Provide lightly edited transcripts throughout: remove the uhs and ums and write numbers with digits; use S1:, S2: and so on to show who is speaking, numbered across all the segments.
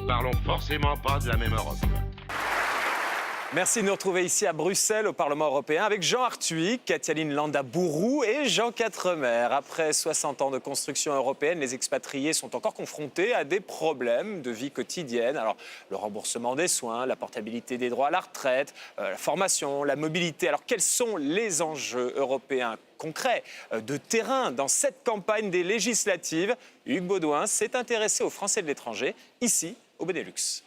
S1: parlons forcément pas de la même Europe.
S2: Merci de nous retrouver ici à Bruxelles, au Parlement européen, avec Jean Arthuis, Katialine Landaburu et Jean Quatremer. Après 60 ans de construction européenne, les expatriés sont encore confrontés à des problèmes de vie quotidienne. Alors, le remboursement des soins, la portabilité des droits à la retraite, la formation, la mobilité. Alors, quels sont les enjeux européens concrets de terrain dans cette campagne des législatives? Hugues Baudouin s'est intéressé aux Français de l'étranger, ici, au Benelux.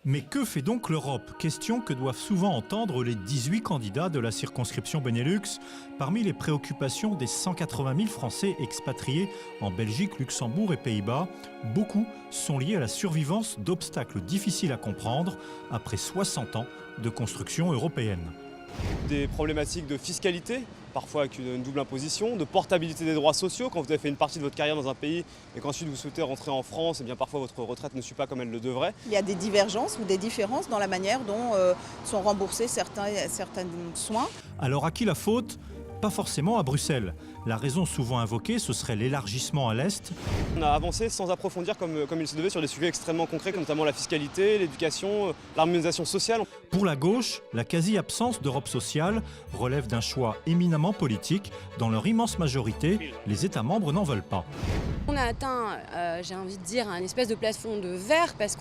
S3: Mais que fait donc l'Europe? Question que doivent souvent entendre les 18 candidats de la circonscription Benelux. Parmi les préoccupations des 180 000 Français expatriés en Belgique, Luxembourg et Pays-Bas, beaucoup sont liés à la survivance d'obstacles difficiles à comprendre après 60 ans de construction européenne.
S4: Des problématiques de fiscalité, parfois avec une double imposition, de portabilité des droits sociaux. Quand vous avez fait une partie de votre carrière dans un pays et qu'ensuite vous souhaitez rentrer en France, et bien parfois votre retraite ne suit pas comme elle le devrait.
S5: Il y a des divergences ou des différences dans la manière dont sont remboursés certains soins.
S3: Alors à qui la faute? Pas forcément à Bruxelles. La raison souvent invoquée, ce serait l'élargissement à l'Est.
S4: On a avancé sans approfondir comme il se devait sur des sujets extrêmement concrets, comme notamment la fiscalité, l'éducation, l'harmonisation sociale.
S3: Pour la gauche, la quasi-absence d'Europe sociale relève d'un choix éminemment politique. Dans leur immense majorité, les États membres n'en veulent pas.
S6: On a atteint, j'ai envie de dire, un espèce de plafond de verre parce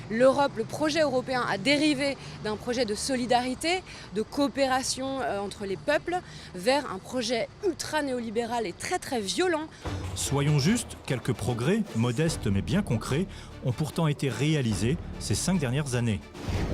S6: l'Europe, le projet européen a dérivé d'un projet de solidarité, de coopération entre les peuples, vers un projet ultra néolibéral et très très violent.
S3: Soyons justes, quelques progrès, modestes mais bien concrets, ont pourtant été réalisés ces 5 dernières années.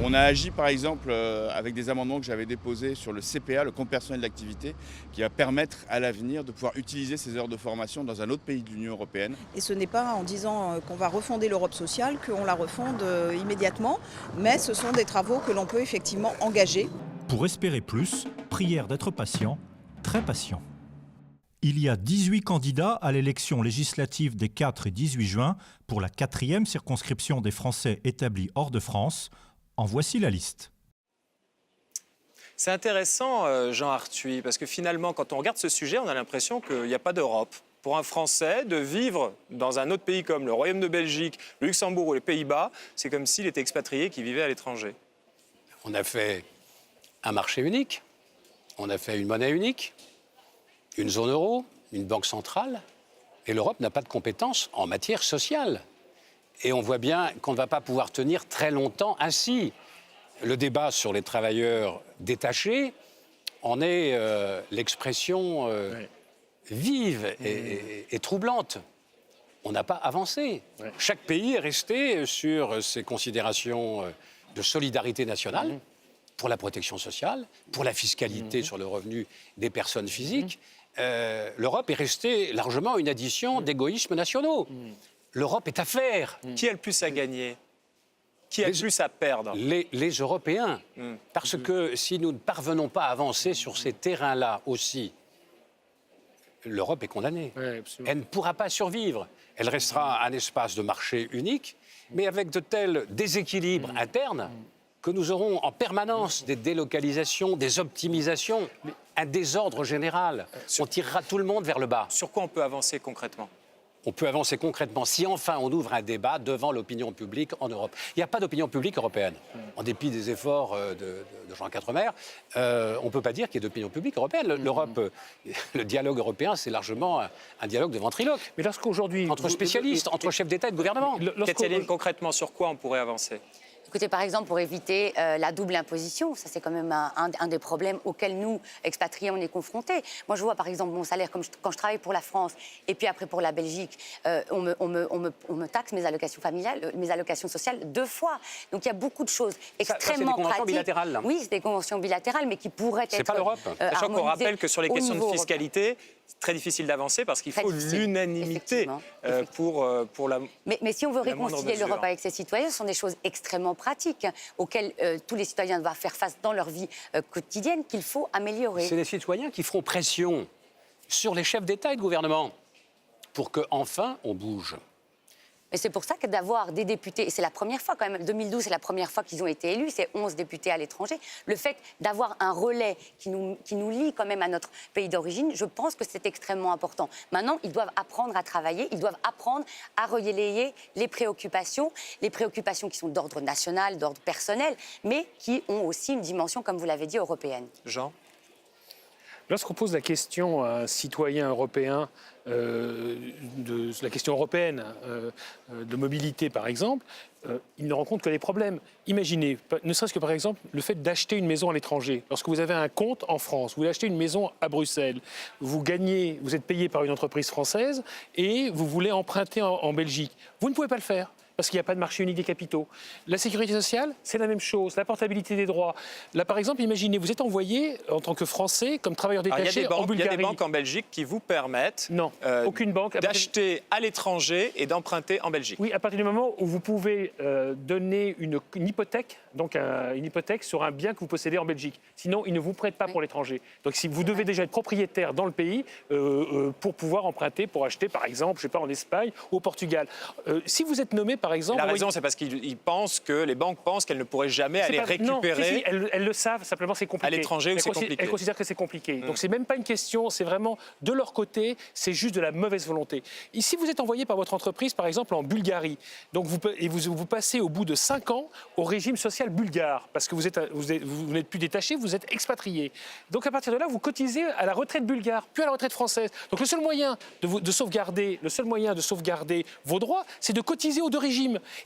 S7: On a agi par exemple avec des amendements que j'avais déposés sur le CPA, le compte personnel d'activité, qui va permettre à l'avenir de pouvoir utiliser ces heures de formation dans un autre pays de l'Union européenne.
S5: Et ce n'est pas en disant qu'on va refonder l'Europe sociale qu'on la refonde immédiatement, mais ce sont des travaux que l'on peut effectivement engager.
S3: Pour espérer plus, prière d'être patient, très patient. Il y a 18 candidats à l'élection législative des 4 et 18 juin pour la 4e circonscription des Français établis hors de France. En voici la liste.
S2: C'est intéressant, Jean Arthuis, parce que finalement, quand on regarde ce sujet, on a l'impression qu'il n'y a pas d'Europe. Pour un Français, de vivre dans un autre pays comme le Royaume de Belgique, le Luxembourg ou les Pays-Bas, c'est comme s'il était expatrié qui vivait à l'étranger.
S8: On a fait un marché unique, on a fait une monnaie unique, une zone euro, une banque centrale, et l'Europe n'a pas de compétences en matière sociale. Et on voit bien qu'on ne va pas pouvoir tenir très longtemps ainsi. Le débat sur les travailleurs détachés en est l'expression vive et troublante. On n'a pas avancé. Chaque pays est resté sur ses considérations de solidarité nationale, pour la protection sociale, pour la fiscalité sur le revenu des personnes physiques. L'Europe est restée largement une addition d'égoïsmes nationaux. L'Europe est à faire.
S2: Qui a le plus à gagner? Qui a le plus à perdre?
S8: Les Européens. Parce que si nous ne parvenons pas à avancer sur ces terrains-là aussi, l'Europe est condamnée. Elle ne pourra pas survivre. Elle restera un espace de marché unique, mais avec de tels déséquilibres internes que nous aurons en permanence des délocalisations, des optimisations, un désordre général. On tirera tout le monde vers le bas.
S2: Sur quoi on peut avancer concrètement?
S8: On peut avancer concrètement si enfin on ouvre un débat devant l'opinion publique en Europe. Il n'y a pas d'opinion publique européenne. En dépit des efforts de Jean Quatremer, on ne peut pas dire qu'il y ait d'opinion publique européenne. L'Europe, le dialogue européen, c'est largement un dialogue de ventriloque.
S9: Mais lorsqu'aujourd'hui...
S8: Entre spécialistes, entre chefs d'État et de gouvernement.
S2: Katialine, concrètement, sur quoi on pourrait avancer?
S10: Écoutez, par exemple, pour éviter la double imposition, ça c'est quand même un des problèmes auxquels nous, expatriés, on est confrontés. Moi, je vois par exemple mon salaire, quand je travaille pour la France et puis après pour la Belgique, on me taxe mes allocations familiales, mes allocations sociales 2 fois. Donc il y a beaucoup de choses extrêmement pratiques.
S8: C'est des conventions bilatérales, là.
S10: Oui, c'est des conventions bilatérales, mais qui pourraient être.
S8: C'est pas l'Europe.
S2: Sachant qu'on rappelle que sur les questions de fiscalité, c'est très difficile d'avancer parce qu'il faut l'unanimité pour la.
S10: Mais si on veut réconcilier l'Europe avec ses citoyens, ce sont des choses extrêmement pratiques auxquelles tous les citoyens doivent faire face dans leur vie quotidienne qu'il faut améliorer.
S8: C'est les citoyens qui feront pression sur les chefs d'État et de gouvernement pour qu'enfin on bouge.
S10: Mais c'est pour ça que d'avoir des députés, et c'est la première fois quand même, 2012 c'est la première fois qu'ils ont été élus, c'est 11 députés à l'étranger, le fait d'avoir un relais qui nous lie quand même à notre pays d'origine, je pense que c'est extrêmement important. Maintenant, ils doivent apprendre à travailler, ils doivent apprendre à relayer les préoccupations qui sont d'ordre national, d'ordre personnel, mais qui ont aussi une dimension, comme vous l'avez dit, européenne.
S2: Jean?
S8: Lorsqu'on pose la question à un citoyen européen, la question européenne de mobilité par exemple, il ne rencontre que des problèmes. Imaginez, ne serait-ce que par exemple le fait d'acheter une maison à l'étranger. Lorsque vous avez un compte en France, vous voulez acheter une maison à Bruxelles, vous êtes payé par une entreprise française et vous voulez emprunter en Belgique. Vous ne pouvez pas le faire. Parce qu'il n'y a pas de marché unique des capitaux. La sécurité sociale, c'est la même chose. La portabilité des droits. Là, par exemple, imaginez, vous êtes envoyé en tant que Français comme travailleur détaché en Bulgarie.
S2: Il y a des banques en Belgique qui vous permettent
S8: aucune banque
S2: d'acheter à l'étranger et d'emprunter en Belgique.
S8: Oui, à partir du moment où vous pouvez donner une hypothèque, donc une hypothèque sur un bien que vous possédez en Belgique. Sinon, ils ne vous prêtent pas pour l'étranger. Donc, si vous devez déjà être propriétaire dans le pays pour pouvoir emprunter, pour acheter, par exemple, je sais pas, en Espagne ou au Portugal. Si vous êtes nommé, par exemple...
S2: La raison, c'est parce qu'ils pensent que les banques pensent qu'elles ne pourraient jamais aller récupérer...
S8: Non, elles le savent, simplement c'est compliqué.
S2: À l'étranger, c'est compliqué.
S8: Elles considèrent que c'est compliqué. Donc, c'est même pas une question, c'est vraiment de leur côté, c'est juste de la mauvaise volonté. Ici, vous êtes envoyé par votre entreprise, par exemple, en Bulgarie. Donc, vous passez au bout de 5 ans au régime social bulgare, parce que vous n'êtes plus détaché, vous êtes expatrié. Donc, à partir de là, vous cotisez à la retraite bulgare, puis à la retraite française. Donc, le seul moyen de sauvegarder vos droits, c'est de cotiser aux deux régimes.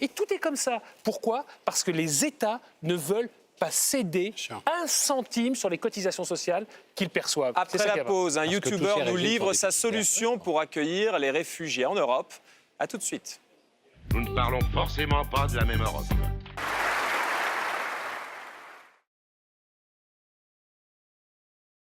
S8: Et tout est comme ça. Pourquoi ? Parce que les États ne veulent pas céder un centime sur les cotisations sociales qu'ils perçoivent.
S2: Après la pause, un youtubeur nous livre sa solution pour accueillir les réfugiés en Europe. A tout de suite.
S1: Nous ne parlons forcément pas de la même Europe.